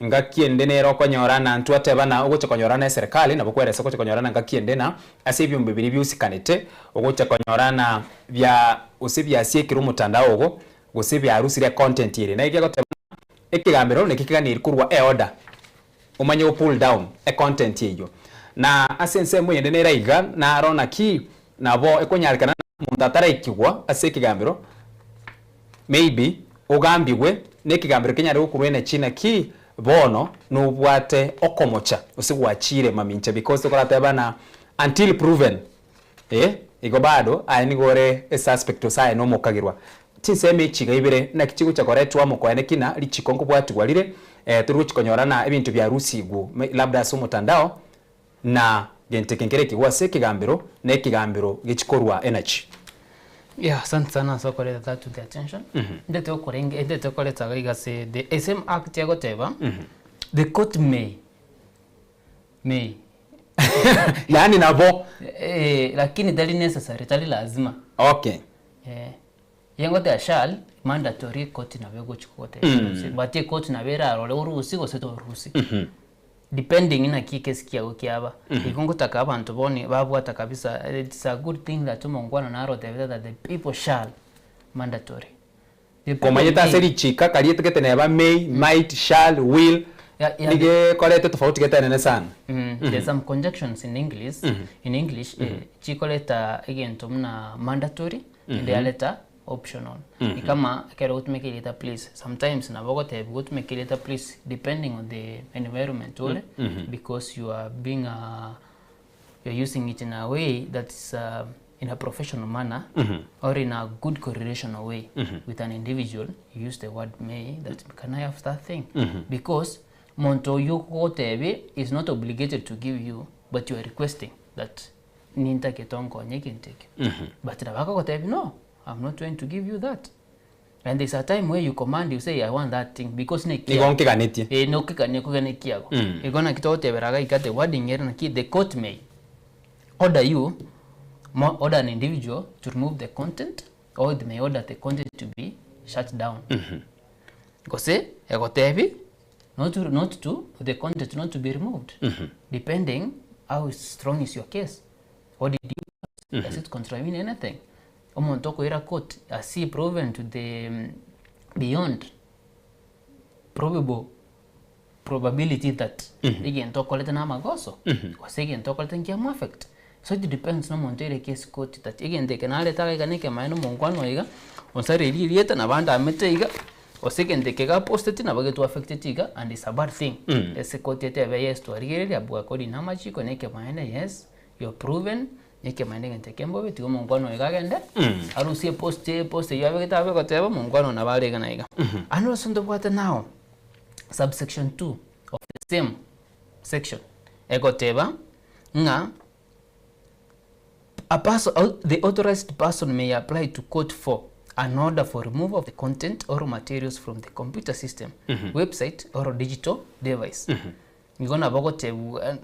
ngakiende nero konyorana ntwatebana ogocha konyorana serikali nabo kweresa ogocha konyorana ngakiendena asebyo mbibiri byusikanete ogocha konyorana bya usibya siekiro Omotandao ogo gusibya arusire content ire na igegotebana ekigambiro nekikiganira kurwa order umanye pull down content yeyo na Ensemo yende nera iga na arona ki nabo ekonyarikana muntatara ikigwa asekigambiro maybe ogambiwe nekigambiro kenyare gukurwene china ki bono nubwate okomocha usigwachire mamincha because tokoratebana until proven igo bado ani gore suspect osaye no mokagirwa tinseme chiga ibere na kichigo chakoretwa mokoene kina Richiko nkubwatugwarire turuchikonyorana ebintu bya rusigu labda so Omotandao na gentekengere kigwase kigambiro ne kigambiro gichikorwa energy. Yeah, asante sana so koleta that to the attention. Ndete okorenge ndete koleta gigase the SM Act yagoteba. The court may yani nabo lakini dali necessary dali lazima. Okay. Yengote shall mandatory court na bego chikote. But court na bera role urusi go seto urusi. Depending ina kikesi kia ukiaba ikongotaka abantu boni babwata kabisa. It's a good thing that umongwana naro that the people shall mandatory komanyeta Richika kaliete keteneba may might shall will nige kolete tofauti ketenene sana. There's some conjunctions in English chikoleta again tumna mandatory and the letter optional. Ikama kero utmeke ileta please. Sometimes na bogote utmeke ileta please depending on the environment because you are being you're using it in a way that is in a professional manner or in a good correlational way with an individual. You use the word may that can I have that thing because monto yuko is not obligated to give you but you are requesting that ninta ketongo nyekinteke but nabako kotebi no I'm not going to give you that. And there's a time where you command, you say, I want that thing because no kikanekiago. You're gonna kitote veraga ikate wording here na ki the court may order you, order an individual to remove the content, or it may order the content to be shut down. Because egotevi not to the content not to be removed, depending how strong is your case. What did you does it contravene anything? Omontoko ira court asi proven to the beyond probability that again tokoleta na magoso was again tokoleta nkia affect. So it depends no montere case court that again they can aleta ga neke maino mongwano iga onsare ilieta na banda amete iga o second they kega posted na bagetu affected iga and it's a bad thing. Ese court yete yes to arigere abu akodi na machiko neke maina yes you're proven yeke mandenge ntekembo beti go mongwano igagende arusie poste yabe gitabe goteba mongwano na balega na iga ano sondo bwata now subsection 2 of the same section egoteba nga the authorized person may apply to court for an order for removal of the content or materials from the computer system, website or digital device. Ngona bagote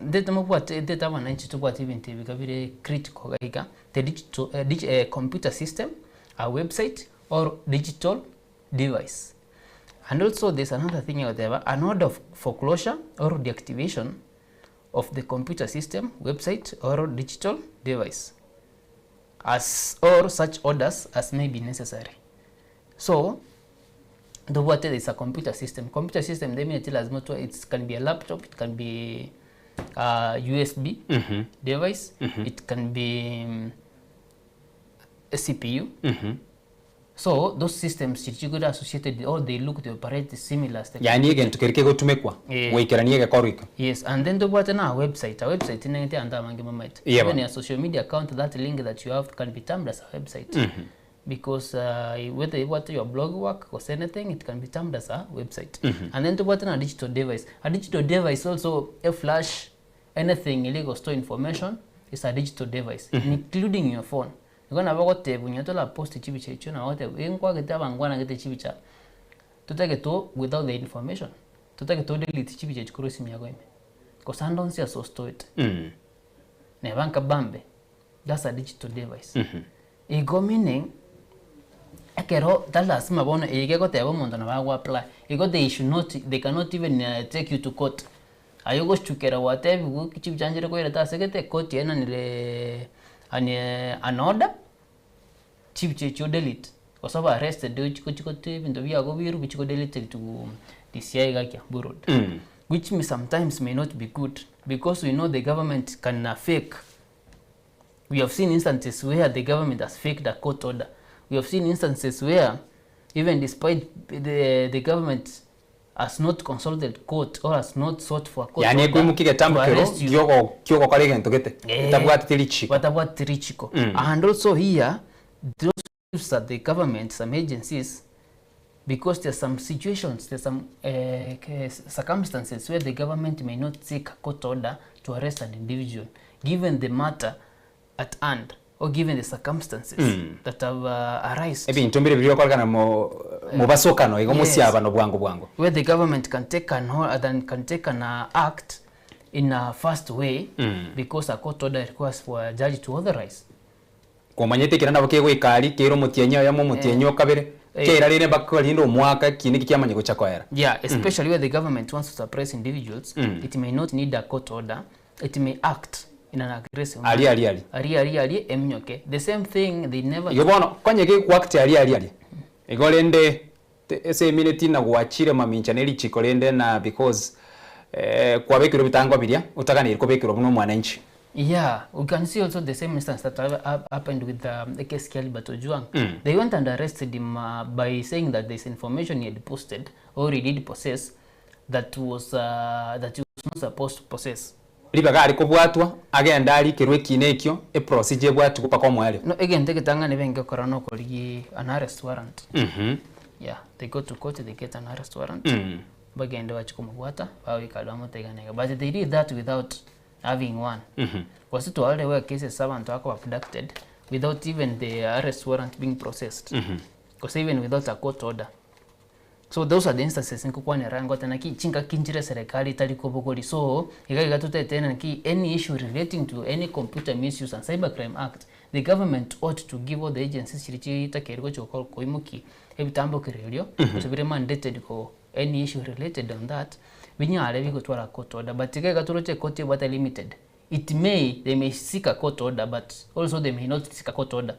data mobwate data wananchi tubwate ibintu bikabire critical gaika the digital computer system, a website or digital device. And also there's another thing out there, an order of foreclosure or deactivation of the computer system, website, or digital device, or such orders as may be necessary. So, the what is a computer system? Computer system, they may tell us much. It can be a laptop, it can be a USB device, it can be a CPU. So those systems are associated, or they look to operate similar. Yes, and then the button a website. A website even a social media account, that link that you have can be termed as a website. Because whether your blog work or anything, it can be termed as a website. And then to button a digital device. A digital device also a flash, anything illegal store information is a digital device, including your phone. You're going to have a when you tell a post chibicha, na wote wenkwa getaba ngwana gete chibicha. Tutake to without the information. Tutake to delete chibicha chikuru simu yako ime. Because I don't see a source to it. Ne banka bambe. That's a digital device. Ego meaning ekero tala sima bono egeko tebo mondo na bago apply. Ego they cannot even take you to court. Ayogo chukera whatever chibicha njere ko irata segete court yena nile an order chibicha delete. Kosoba arrested chiko into via go viru chiko deleted to DCI gakia borrowed. Which sometimes may not be good because we know the government can fake. We have seen instances where the government has faked a court order. We have seen instances where even despite the government has not consulted court or has not sought for a court order to arrest you. Richiko. And also here, those that the government, some agencies, because there's some situations, there's some circumstances where the government may not take a court order to arrest an individual, given the matter at hand or given the circumstances that have arisen. Where the government can take an act in a fast way because a court order requires for a judge to authorize. Yeah, especially where the government wants to suppress individuals, it may not need a court order. It may act in an aggressive manner. Okay. The same thing, they never... You want to work Egolende ese minute na kuachire maminchaneli chikolende na because kwa bekiro bitangwa bilia utaka ni bekiro buno mwananchi. Yeah, we can see also the same instance that happened with the case Kiali Batojuang. They went and arrested him by saying that there's information he had posted or he did possess that was that he was not supposed to possess. Libagari kubwatwa agenda ali kirwe kinekyo e procedure bwatu kupaka mwale. No, again take tanga nebenge korano ko ligi an arrest warrant. Yeah, they go to court, they get an arrest warrant. Bagende wachikumubwata bawe kalamo teganega. But they did that without having one. Was it all the way cases servant were abducted without even the arrest warrant being processed. Because even without a court order. So those are the instances in kukwane rango tena ki chinga kinjire serikali tali kobokoli. So igaga tuta tena ki any issue relating to any computer misuse and cybercrime act, the government ought to give all the agencies chirichi takergo chokol koimuki ebitambo kirelio so be mandated ko any issue related on that binyale biko twala court order. But igaga turoche court but limited. They may seek a court order, but also they may not seek a court order.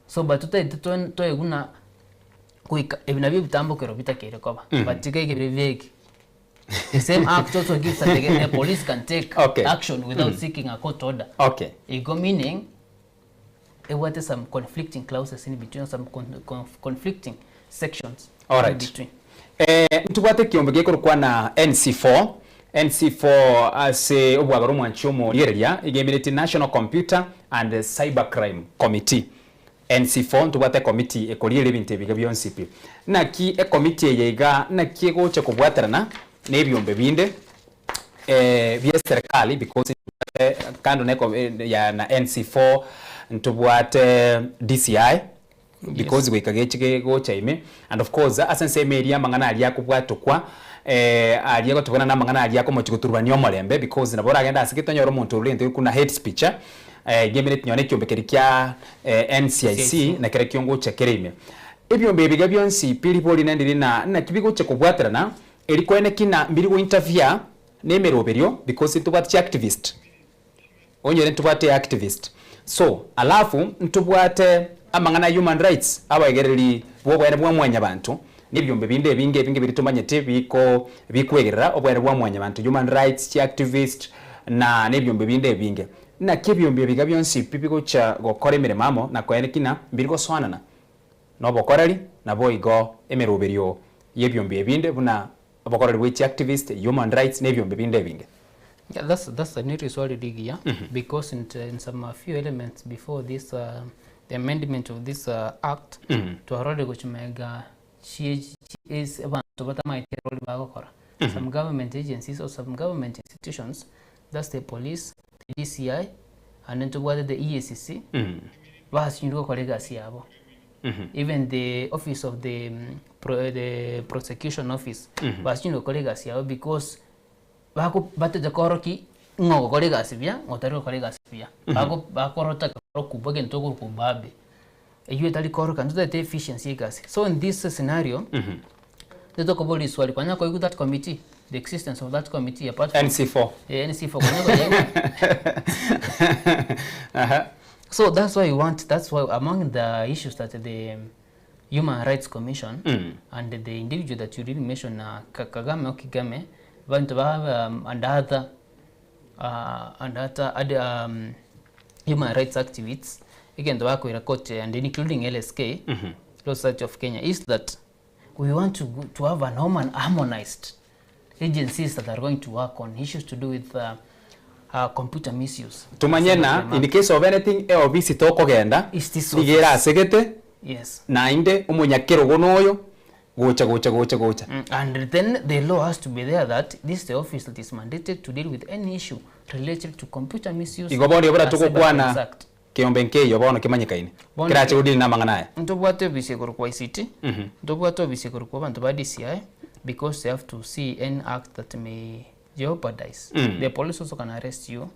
So but tuta to eguna ebinabi bitambo kero bitakerekoba but tikege vague. The same act also gives that the police can take action without seeking a court order. Ego meaning what is some conflicting clauses in between, some conflicting sections in between. Ntubate kiombe kwa na NC4 as obwagaro mwanchomo yerelia igemiriti National Computer and Cybercrime Committee. NC4 ntubate committee ekoliere binte biga byonsipi na ki committee yega na kiego cha kubwatarana nebyombe binde bya serikali because kando neko ya na NC4 ntubwate DCI because wekagechike go chaime and of course asense media mangana ali yakubwatokwa ali yakotobana na mangana ali yakomochikuturbanyo molembe because nabora agenda asikitonyoro omuntu urinde kuna hate speech geminate nyone kyombekeri kya NCIC na kere kyongo cha kereme ebyo mbebiga byonsi pili poli nandiri na kibigo che kubwaterana eriko enekina mbiri go interview nemeroberio because ntubati activist onyere ntubati activist so alafu ntubwate amangana human rights abagereri bobwene bwamwanya abantu nibyo mbebinde binge biritumanyete biko bikwegerera obwene bwamwanya abantu human rights activist na nibyo mbebinde binge na kibyo mbebiga byonsi pipigo cha gokora emiremamo na kwenekina mbiri go swanana no bokorari na boigo emeroberio yebyo mbebinde buna bokorari which activist human rights nebyo mbebinde binge. Yeah, that's a new result here because in some few elements before this the amendment of this act to already go to mega is about to what my some government agencies or some government institutions, that's the police, the DCI, and then to what the EACC was you know colleagues even the office of the prosecution office was you know colleagues because bako bate de koroki ngo kolega sibia ngotaro kolega sibia bako korota kuboge ntoko kubabe eyu tali koroka ndo the efficiency gas. So in this scenario the talk about this wali kwanya ko that committee, the existence of that committee apart from NC4 NC4 kwanya so that's why among the issues that the Human Rights Commission and the individual that you really mentioned Kagame Okigame want to have other human rights activists again the work with court and including LSK Law Society of Kenya is that we want to have an harmonized agencies that are going to work on issues to do with computer misuse. Tumanyena in the case of anything obisi toko genda igera segete yes na inde umunyakero gonoyo gocha. And then the law has to be there that this is the office that is mandated to deal with any issue related to computer misuse. Igoboni yobora tuko kwana kiombenke yobono kimanyikaine kirache udili na manganaye ntobwate bisekoro kwa ICT ntobwate bisekoro kwa bantu ba DCI because they have to see any act that may jeopardize. The police also can arrest you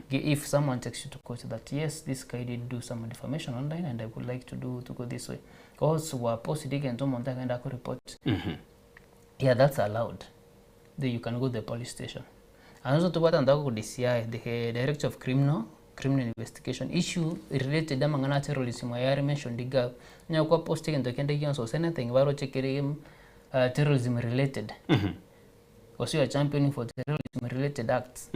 if someone takes you to court that yes, this guy did do some defamation online and I would like to go this way. Also, we posted again to Omotandao and I report. Yeah, that's allowed. Then you can go to the police station. And also to what Omotandao DCI, the director of criminal investigation issue related to mangana terrorism. I already mentioned the gap. Now, kwa posting and the against or anything about terrorism related. Because you are championing for terrorism related acts.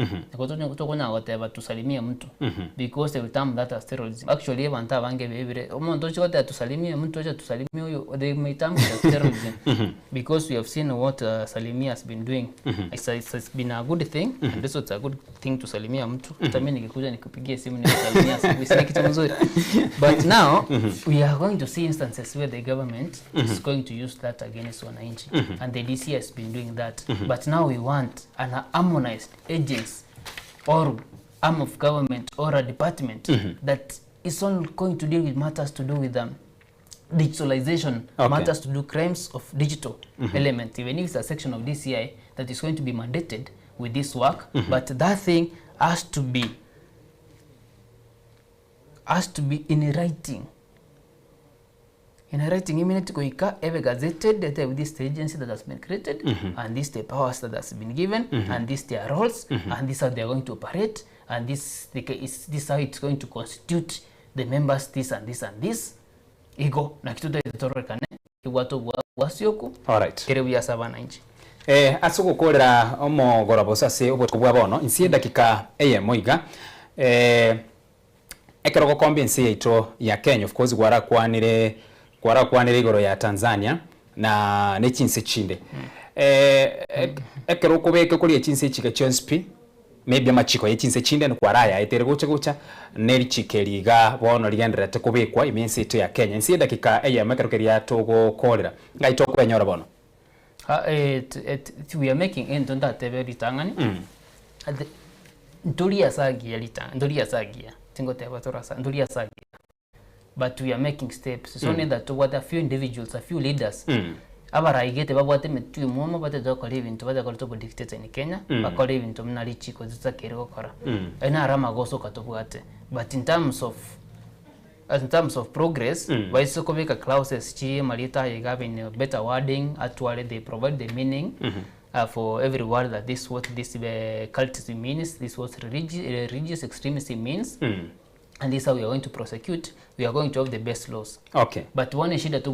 Tusalimia mtu because they will term that as terrorism. Actually, wanta bange bebere omuntu chote tusalimia mtu acha tusalimia huyo they may term it as terrorism because we have seen what Salimia has been doing. It's been a good thing and also it's a good thing to salimia mtu. Hata mimi nikikuja nikupigie simu nikusalimia si kitu mzuri. But now we are going to see instances where the government is going to use that against wananchi and the DC has been doing that. But now we want an harmonized agents or arm of government or a department that is only going to deal with matters to do with digitalization, matters to do crimes of digital element, even if it's a section of DCI that is going to be mandated with this work, but that thing has to be in writing. In writing, immediately goika ever gazetted with this agency that has been created, and this the powers that has been given, and this their roles, and this how they are going to operate, and this how it's going to constitute the members, this and this and this. Ego na kitu da torekane iwato wasioku. All right. Kere buya sabana inchi. Asuko kolera omo gorabo sase obotko bwabono insie dakika Eyemo iga ekero convince yaito ya Kenya of course gwara kwanire igoro ya Tanzania na nechinse chinde ekero kubeke kuri echinse chika chonspi maybe amachiko yechinse chinde no kwaraya etere gocha nerichikeriga bono ligendera te kubekwa imense to ya Kenya insie dakika Eyemo ekero keria togo kolera ngaito kwenyora bono we are making end on that very tangani ndoria sagia tingo te batorasa ndoria sagia but we are making steps so only that what a few individuals, a few leaders abaraigete babwate metu mumo bate dokora ibintu bate kolto dictator in Kenya bakora ibintu mna Richiko zitsakere gukora ena arama goso katobwate but in terms of as in terms of progress, why so kubika clauses chi malita having better wording. Actually, they provide the meaning for every word that this what this cultism means, this what religious extremism means. And this is how we are going to prosecute. We are going to have the best laws. Okay. But one issue that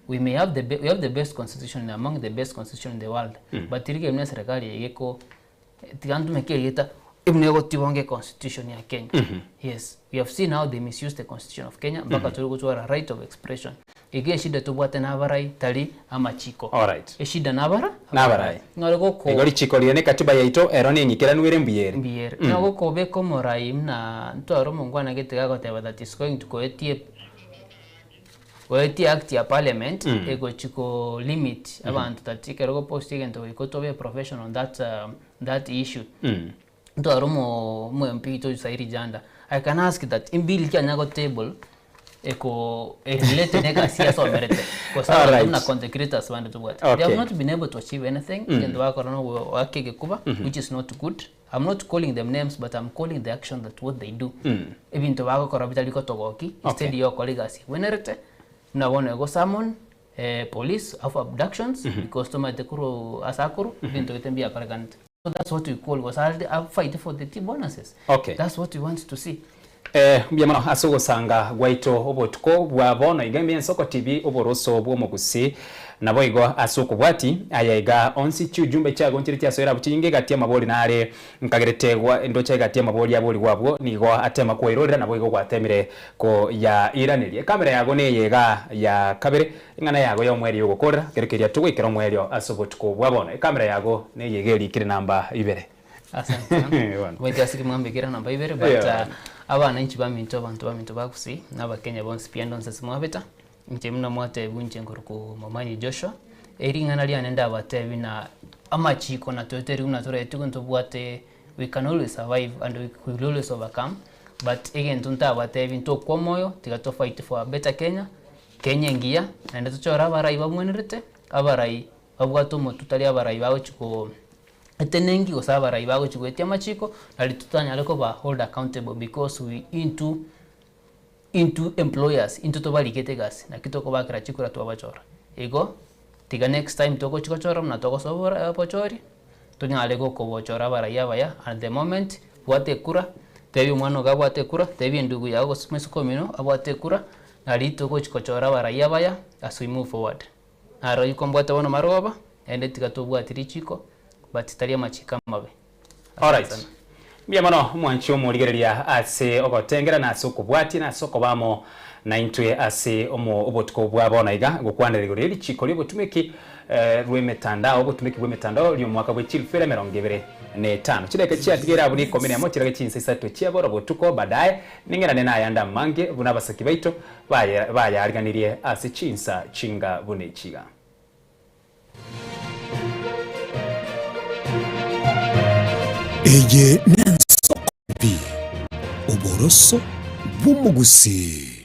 we may have the best constitution, among the best constitution in the world. But tiri mna serikali yeko tigantu meketa ibnego tibonge constitution ya Kenya. Yes, we have seen how they misuse the constitution of Kenya mpaka tulikuwa right of expression. Ige shida tubwate nabarai tali ama chiko. All right. Shida nabarai. Ngorego ko. Igori chiko lione katiba yaito eroni nyikira nwire mbiere. Ngorego ko beko morai mna ntwaro mungwana getega goteba that is going to coetie act ya parliament ego chiko limit abantu tatike rogo post igento ikoto be professional on that issue. Ntwaro mo MP to Sairi Janda. I can ask that in bill kya nyago table eko related nega so merete because na content creators want to what they have not been able to achieve anything and wako no wakege kuba which is not good. I'm not calling them names, but I'm calling the action that what they do even to wako korabita liko togoki instead yo colleagues wenerete na wona go summon police of abductions because to matekuru asakuru even to itembia paragant. So that's what we call was I'll fight for the T bonuses. Okay, that's what we want to see. Byamano asogo sanga gwaito obotuko bwabona igambi Ensoko TV oboroso bwo mugusi nabo igo asoko bwati ayayiga onsi cyujumbe cyago ntiri cyasoera bukinge gatia maboli nare nkageretegwa endo cyaga gatia maboli yaboli wabwo nigo atema ko irorera nabo igo gwatemire ko ya iranirie kamera yago ne yega ya kabere ingana yago yo mweri yogo kora gerekeria tugwikira mweri asobotuko bwabona kamera yago ne yegeri kire namba ibere. Asante. Wait asiki mwambe kira namba ibere but abana inchi baminto abantu bakusi n'abakenya bonse pia ndonse mwabeta nchemna mwate bunche ngoruko Momanyi Joshua eringana lya nenda abatebi na amachiko na toeteri una tore tukunto bwate we can always survive and we will always overcome but again tunta abatebi nto kwa moyo tigato fight for a better Kenya ngia na ndatochora abarai bamwenerete abarai babwato motutali abarai bawo chiko etenengi osaba raibago chigwetia machiko nalitutanya leko ba hold accountable because we into employers into to balikete gas na kitoko ba kra chikura to abachora ego tiga next time toko chikochora na toko sobora pochori tunya leko ko bochora baraya baya at the moment wate kura tebi mwana ga wate kura tebi ndugu yago smesuko mino abwate kura na litoko chikochora baraya baya as we move forward aro ikombwata wono maroba ende tiga to bwati Richiko but talia machika mabe. All right. Byamano mwancho muligereria ase ogotengera na soko bwati na soko bamo na intwe ase omo obotuko bwabona iga gukwanderera Richiko libotumiki rwemetandao obotumiki rwemetandao lyo mwaka bwe chilfere 25 chideke chiatigera abuni komene amo chirage chinsa isatu chiabora botuko badaye ningera nena yanda mange bunabasaki baito baya ariganirie ase chinsa chinga bunechiga. Eye Ensoko TV oboroso bumugusi.